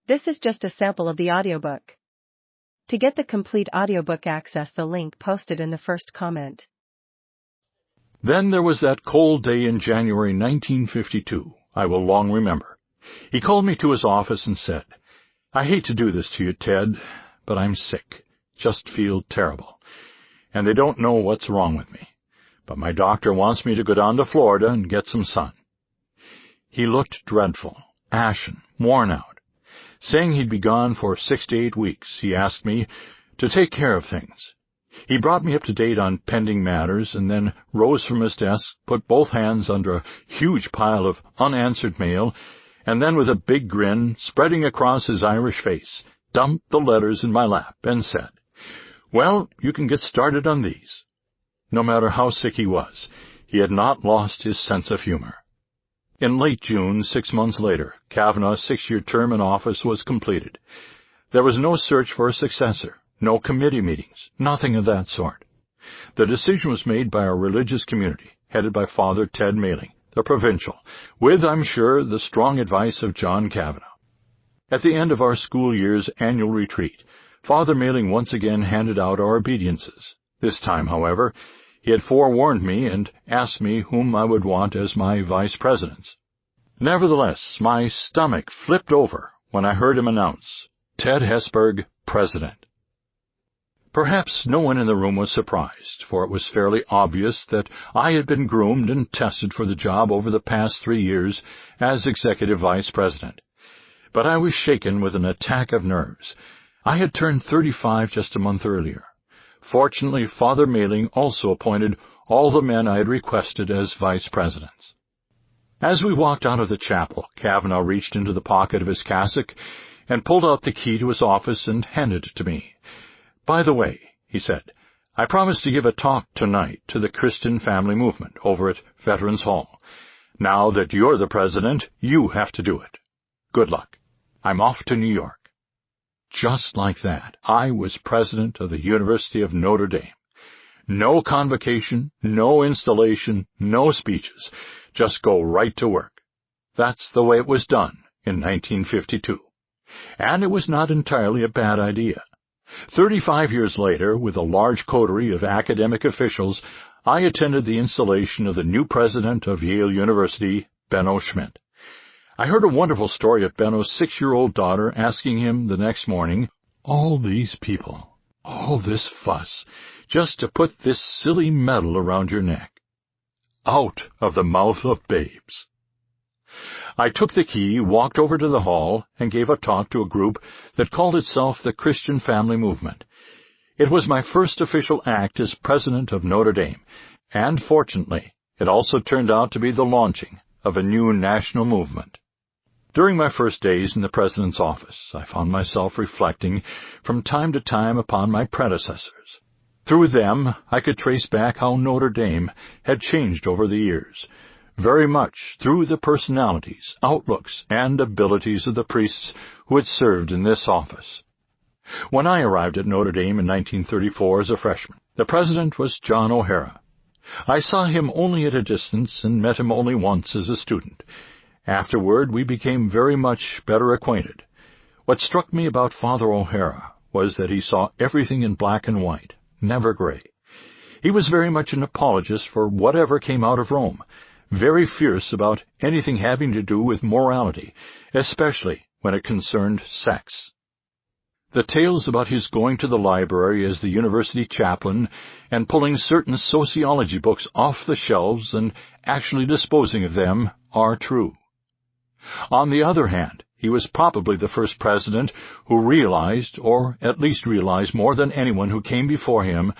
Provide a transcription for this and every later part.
This is just a sample of the audiobook. To get the complete audiobook, access the link posted in the first comment. Then there was that cold day in January 1952, I will long remember. He called me to his office and said, "I hate to do this to you, Ted, but I'm sick. Just feel terrible. And they don't know what's wrong with me. But my doctor wants me to go down to Florida and get some sun." He looked dreadful, ashen, worn out. Saying he'd be gone for 6 to 8 weeks, he asked me to take care of things. He brought me up to date on pending matters and then rose from his desk, put both hands under a huge pile of unanswered mail, and then with a big grin spreading across his Irish face, dumped the letters in my lap and said, "Well, you can get started on these." No matter how sick he was, he had not lost his sense of humor. In late June, 6 months later, Kavanaugh's 6-year term in office was completed. There was no search for a successor, no committee meetings, nothing of that sort. The decision was made by our religious community, headed by Father Ted Mailing, the provincial, with, I'm sure, the strong advice of John Kavanaugh. At the end of our school year's annual retreat, Father Mailing once again handed out our obediences. This time, however, he had forewarned me and asked me whom I would want as my vice presidents. Nevertheless, my stomach flipped over when I heard him announce, "Ted Hesburgh, President." Perhaps no one in the room was surprised, for it was fairly obvious that I had been groomed and tested for the job over the past 3 years as executive vice president. But I was shaken with an attack of nerves. I had turned 35 just a month earlier. Fortunately, Father Mailing also appointed all the men I had requested as vice presidents. As we walked out of the chapel, Kavanaugh reached into the pocket of his cassock and pulled out the key to his office and handed it to me. "By the way," he said, "I promised to give a talk tonight to the Christian family movement over at Veterans Hall. Now that you're the president, you have to do it. Good luck. I'm off to New York." Just like that, I was president of the University of Notre Dame. No convocation, no installation, no speeches. Just go right to work. That's the way it was done in 1952. And it was not entirely a bad idea. 35 years later, with a large coterie of academic officials, I attended the installation of the new president of Yale University, Benno Schmidt. I heard a wonderful story of Benno's 6-year-old daughter asking him the next morning, "All these people, all this fuss, just to put this silly medal around your neck." Out of the mouth of babes. I took the key, walked over to the hall, and gave a talk to a group that called itself the Christian Family Movement. It was my first official act as president of Notre Dame, and fortunately, it also turned out to be the launching of a new national movement. During my first days in the president's office, I found myself reflecting from time to time upon my predecessors. Through them, I could trace back how Notre Dame had changed over the years, very much through the personalities, outlooks, and abilities of the priests who had served in this office. When I arrived at Notre Dame in 1934 as a freshman, the president was John O'Hara. I saw him only at a distance and met him only once as a student. Afterward, we became very much better acquainted. What struck me about Father O'Hara was that he saw everything in black and white, never gray. He was very much an apologist for whatever came out of Rome, very fierce about anything having to do with morality, especially when it concerned sex. The tales about his going to the library as the university chaplain and pulling certain sociology books off the shelves and actually disposing of them are true. On the other hand, he was probably the first president who realized, or at least realized more than anyone who came before him,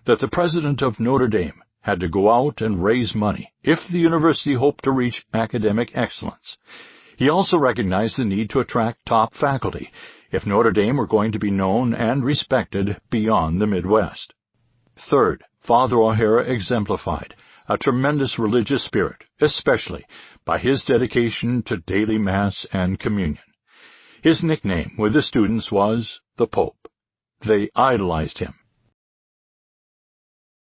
that the president of Notre Dame had to go out and raise money if the university hoped to reach academic excellence. He also recognized the need to attract top faculty if Notre Dame were going to be known and respected beyond the Midwest. Third, Father O'Hara exemplified a tremendous religious spirit, especially by his dedication to daily Mass and communion. His nickname with the students was the Pope. They idolized him,